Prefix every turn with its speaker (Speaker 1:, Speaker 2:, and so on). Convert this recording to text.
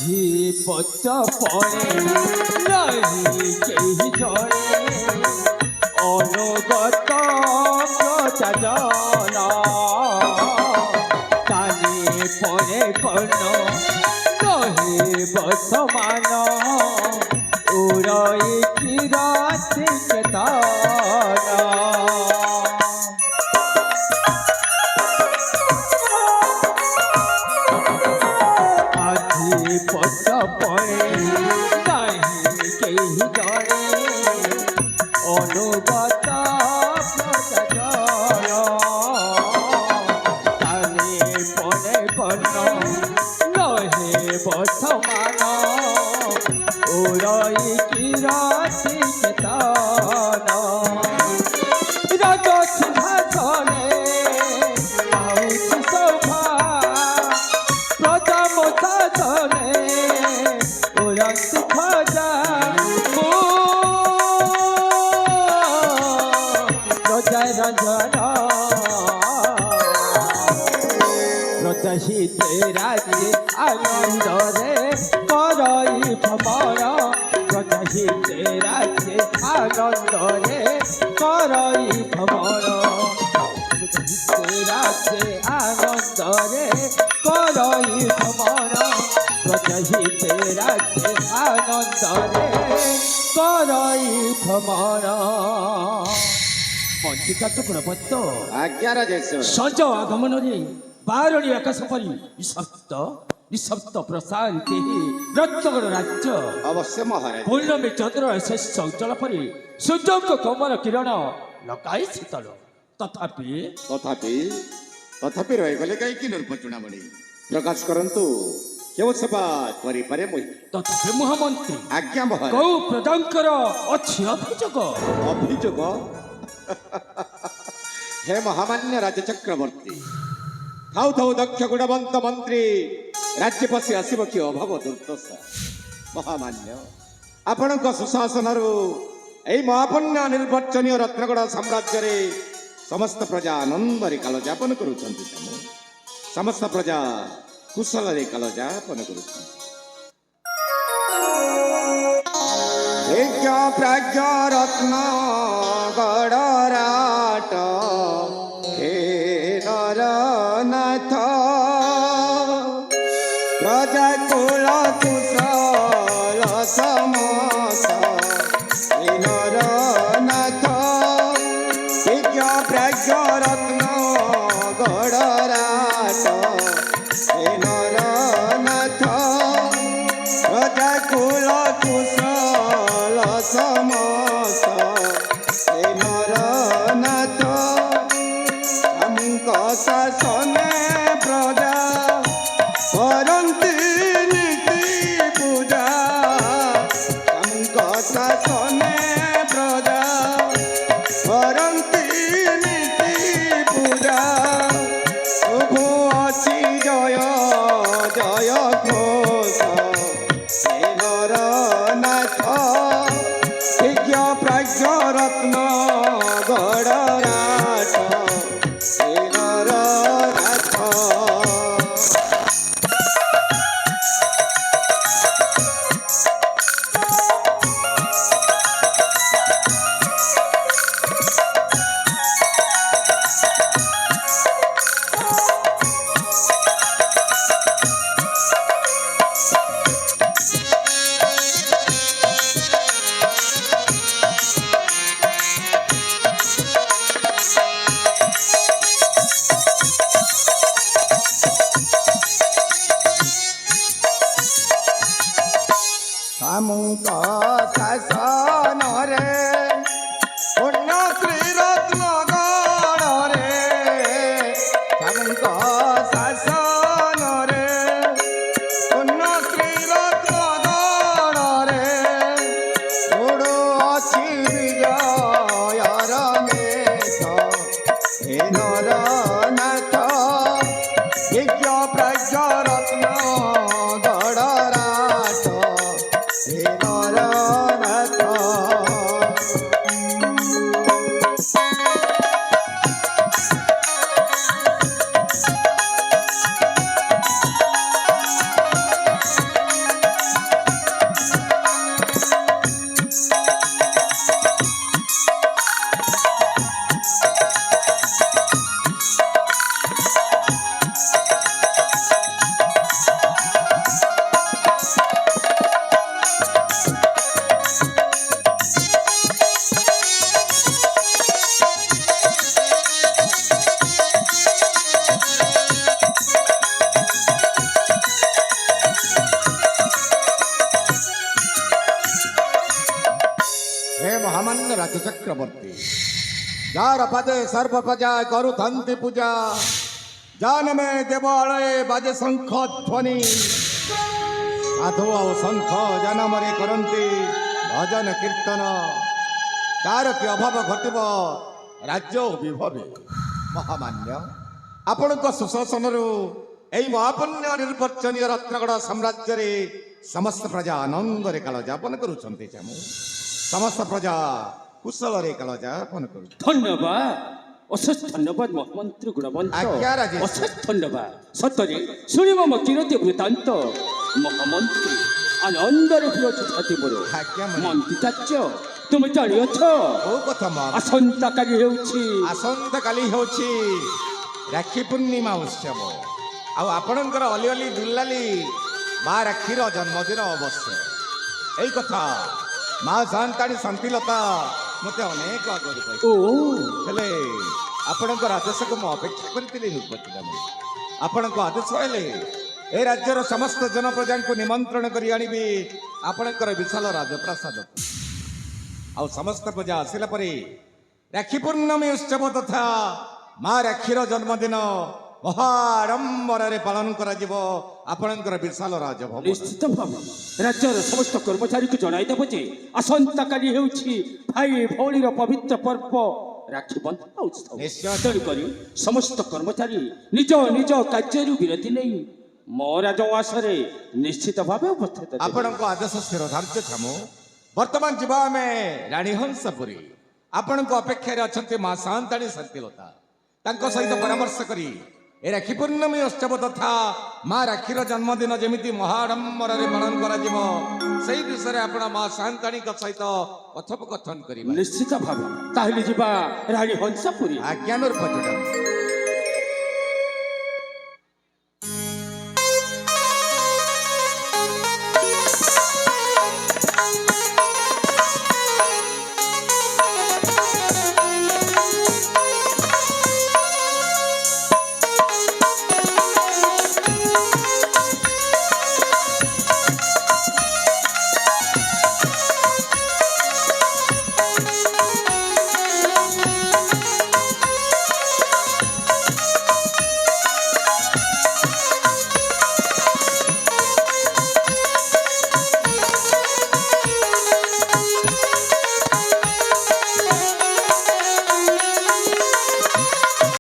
Speaker 1: আজি পত পরে নাহি কেহি জনে অনুগত প্রজাজন কানে পরে কর্ণ নহিব সমান উড়ই কিরাতি চেতনা পদ পরে নাহি কেহি জনে অনুগত প্রজাজন কানে পরে কর্ণ নহিব সমান উড়ই কিরাতি চেতনা রাজসিংহাসনে আউছি শোভা প্রথম শাসনে উড়ন্তি খোঁজা প্রজা রঞ্জন প্রজা শীতে রাজে আনন্দরে করই ভ্রমণ প্রজা শীতে রাজে আনন্দরে করই ভ্রমণ রাজে আনন্দরে করই ভ্রমণ প্রজা শীতে রাজে আনন্দরে করই ভ্রমণ পঞ্চিকা চক্রবর্ত্ত
Speaker 2: আজ্ঞা রাজেশ্বর
Speaker 1: সঞ্জ আগমନରେ বারণী আকাশ পরি নিঃশব্দ প্রশান্তি রত্নগর রাজ্য
Speaker 2: অবশ্য মহারাজ
Speaker 1: পূর্ণমী চন্দ্র শেষ অঞ্চল পরি সূর্যଙ୍କ কোমল কিରଣ লগাই শীতল তথাপি
Speaker 2: তথাপি তথাপি ରହିଗଲେ କାହିଁକି ନୃପଚୂଡ଼ାମଣି ପ୍ରକାଶ କରନ୍ତୁ କେଉଁ ସେବା କରିପାରେ ମୁଁ
Speaker 1: ତଥାପି ମହାମନ୍ତ୍ରୀ
Speaker 2: ଆଜ୍ଞା ମହାରାଜ
Speaker 1: କୋଉ ପ୍ରଜାଙ୍କର ଅଛି ଅଭିଯୋଗ
Speaker 2: ଅଭିଯୋଗ ହେ ମହାମାନ୍ୟ ରାଜ ଚକ୍ରବର୍ତ୍ତୀ ଥାଉ ଥାଉ ଦକ୍ଷ ଗୁଣବନ୍ତ ମନ୍ତ୍ରୀ ରାଜ୍ୟ ପଶି ଆସିବ କି ଅଭାବ ଦୁର୍ଦ୍ଦଶା ମହାମାନ୍ୟ ଆପଣଙ୍କ ସୁଶାସନରୁ ଏହି ମହାପୂର୍ଣ୍ଣ ନିର୍ବାଚନୀୟ ରତ୍ନଗଡ଼ ସାମ୍ରାଜ୍ୟରେ ସମସ୍ତ ପ୍ରଜା ଆନନ୍ଦରେ କାଳଯାପନ କରୁଛନ୍ତି ସମସ୍ତ ପ୍ରଜା କୁଶଳରେ କାଳଯାପନ କରୁଛନ୍ତି ପ୍ରାଜ୍ଞ ରତ୍ନ ଗଡ଼ରାଟ ହେ ନରନାଥ ପ୍ରଜା କୁଳ କୁଶଳ ସମସ୍ତ ହେ ନରନାଥ ବିଜ୍ଞ ପ୍ରାଜ୍ଞ ରତ୍ନ ଗଡ଼ରାଟ ହେ ନରନାଥ ପ୍ରଜା କୁଳ କୁଶଳ ସମସ୍ତ ହେ ନରନାଥ ଆମଙ୍କ ଶାସନେ ପ୍ରଜା କରନ୍ତି ନୀତି ପୂଜା ଆମଙ୍କ ଶାସନେ ପ୍ରଜା କରନ୍ତି ନୀତି ପୂଜା ଶୁଭ ଅଛି ଜୟ ଜୟ ଘୋଷ ହେ ନରନାଥ ବିଜ୍ଞ ପ୍ରାଜ୍ଞ ରତ୍ନ ଗଡ଼ରାଟ ହେ ନରନାଥ ଆମଙ୍କ ଶାସନରେ ପୂର୍ଣ୍ଣ ତ୍ରିରତ୍ନ ଗଡ଼ରେ ଆମଙ୍କ ଶାସନରେ ପୂର୍ଣ୍ଣ ତ୍ରିରତ୍ନ ଗଡ଼ରେ ଉଡ଼ୁ ଅଛି ବିଜୟର ମେଘ ହେ ନରନାଥ ବିଜ୍ଞ ପ୍ରାଜ୍ଞ ରତ୍ନ ଗଡ଼ରାଟ ହେ ନରନାଥ ରାଜ ଚକ୍ରବର୍ତ୍ତୀ ଯାହାର ପାଦେ ସର୍ବ ପ୍ରଜା କରୁଥାନ୍ତି ପୂଜା ଜାନମେ ଦେବାଳୟ ବାଜେ ଶଙ୍ଖ ଧ୍ୱନି ସାଧୁ ଆଉ ଶଙ୍ଖ ଜାନମରେ କରନ୍ତି ଭଜନ କୀର୍ତ୍ତନ ତାର କି ଅଭାବ ଘଟିବ ରାଜ୍ୟ ବିଭବେ ମହାମାନ୍ୟ ଆପଣଙ୍କ ସୁଶାସନରୁ ଏହି ମହାପୁଣ୍ୟ ନିର୍ବାଚନୀୟ ରତ୍ନଗଡ଼ ସାମ୍ରାଜ୍ୟରେ ସମସ୍ତ ପ୍ରଜା ଆନନ୍ଦରେ କାଳ ଯାପନ କରୁଛନ୍ତି ସମସ୍ତ ପ୍ରଜା କୁଶଳରେ କାଳ ଯାପନ କରୁଛନ୍ତି
Speaker 1: ଧନ୍ୟବାଦ ଅଶେଷ ଧନ୍ୟବାଦ ମହାମନ୍ତ୍ରୀ ଗୁଣବନ୍ତ
Speaker 2: ଆଜ୍ଞା ରାଜେଶ।
Speaker 1: ଅଶେଷ ଧନ୍ୟବାଦ ସତରେ ଶୁଣିବ ମୋ କିରତି ବୃତ୍ତାନ୍ତ ମହାମନ୍ତ୍ରୀ ଆନନ୍ଦରେ ହୁଅଛୁ ଛାତି ମୋର
Speaker 2: ଆଜ୍ଞା ମନ୍ତ୍ରୀ।
Speaker 1: ମନ୍ତ୍ରୀ ଚାଚ ତୁମେ ଜାଣିଅଛ
Speaker 2: କୋଉ କଥା ମା
Speaker 1: ଆସନ୍ତାକାଲି ହେଉଛି
Speaker 2: ଆସନ୍ତାକାଲି ହେଉଛି ରାକ୍ଷୀ ପୂର୍ଣ୍ଣିମା ଉତ୍ସବ ଆଉ ଆପଣଙ୍କର ଅଲି ଅଲି ଦୁଲାଲି ମା ରାକ୍ଷୀର ଜନ୍ମଦିନ ଅବଶ୍ୟ ଏଇ କଥା ମା ସାନ୍ତାଣୀ ଶାନ୍ତିଲତା ମୋତେ ଅନେକ ଆଗରୁ କହିଥିଲେ
Speaker 1: ଓ
Speaker 2: ହେଲେ ଆପଣଙ୍କର ଆଦେଶକୁ ମୁଁ ଅପେକ୍ଷା କରିଥିଲି ନୃପତିରାମ ଆପଣଙ୍କ ଆଦେଶ ହେଲେ ଏ ରାଜ୍ୟର ସମସ୍ତ ଜନପ୍ରଜାଙ୍କୁ ନିମନ୍ତ୍ରଣ କରି ଆଣିବି ଆପଣଙ୍କର ବିଶାଳ ରାଜପ୍ରାସାଦକୁ ଆଉ ସମସ୍ତ ପ୍ରଜା ଆସିଲା ପରେ ରାକ୍ଷୀ ପୂର୍ଣ୍ଣମୀ ଉତ୍ସବ ତଥା ମା ରାକ୍ଷୀର ଜନ୍ମଦିନ ମହାଡମ୍ବରରେ ପାଳନ କରାଯିବ ଆପଣଙ୍କର ବିଶାଳ ରାଜଭବନ
Speaker 1: ନିଶ୍ଚିତ ଭାବେ ରାଜ୍ୟର ସମସ୍ତ କର୍ମଚାରୀଙ୍କୁ ଜଣାଇଦେବ ଯେ ଆସନ୍ତାକାଲି ହେଉଛି ଭାଇ ଭଉଣୀର ପବିତ୍ର ପର୍ବ ରାକ୍ଷୀ ବନ୍ଧନ ଉତ୍ସବ
Speaker 2: ନିଶ୍ଚୟ।
Speaker 1: ତେଣୁକରି ସମସ୍ତ କର୍ମଚାରୀ ନିଜ ନିଜ କାର୍ଯ୍ୟରୁ ବିରତି ନେଇ ମୋ ରାଜୱାସରେ ନିଶ୍ଚିତ ଭାବେ ଉପସ୍ଥିତ ହେବେ।
Speaker 2: ଆପଣଙ୍କ ଆଦେଶ ସ୍ଥିର ଧାର୍ଯ୍ୟ ଛାମୁ ବର୍ତ୍ତମାନ ଯିବା ଆମେ ରାଣୀହଂସପୁରୀ ଆପଣଙ୍କ ଅପେକ୍ଷାରେ ଅଛନ୍ତି ମା ସାନ୍ତାଣୀ ଶାନ୍ତିଲତା ତାଙ୍କ ସହିତ ପରାମର୍ଶ କରି ଏ ରାକ୍ଷୀ ପୂର୍ଣ୍ଣମୀ ଉତ୍ସବ ତଥା ମା ରାକ୍ଷୀର ଜନ୍ମଦିନ ଯେମିତି ମହାଡମ୍ବରରେ ପାଳନ କରାଯିବ ସେଇ ବିଷୟରେ ଆପଣ ମା ସାନ୍ତାଣୀଙ୍କ ସହିତ କଥୋପକଥନ କରିବେ
Speaker 1: ନିଶ୍ଚିତ ଭାବେ ତାହେଲେ ଯିବା ରାଣୀ ହଂସପୁରୀ
Speaker 2: ଆଜ୍ଞାନର ପର୍ଯ୍ୟଟନ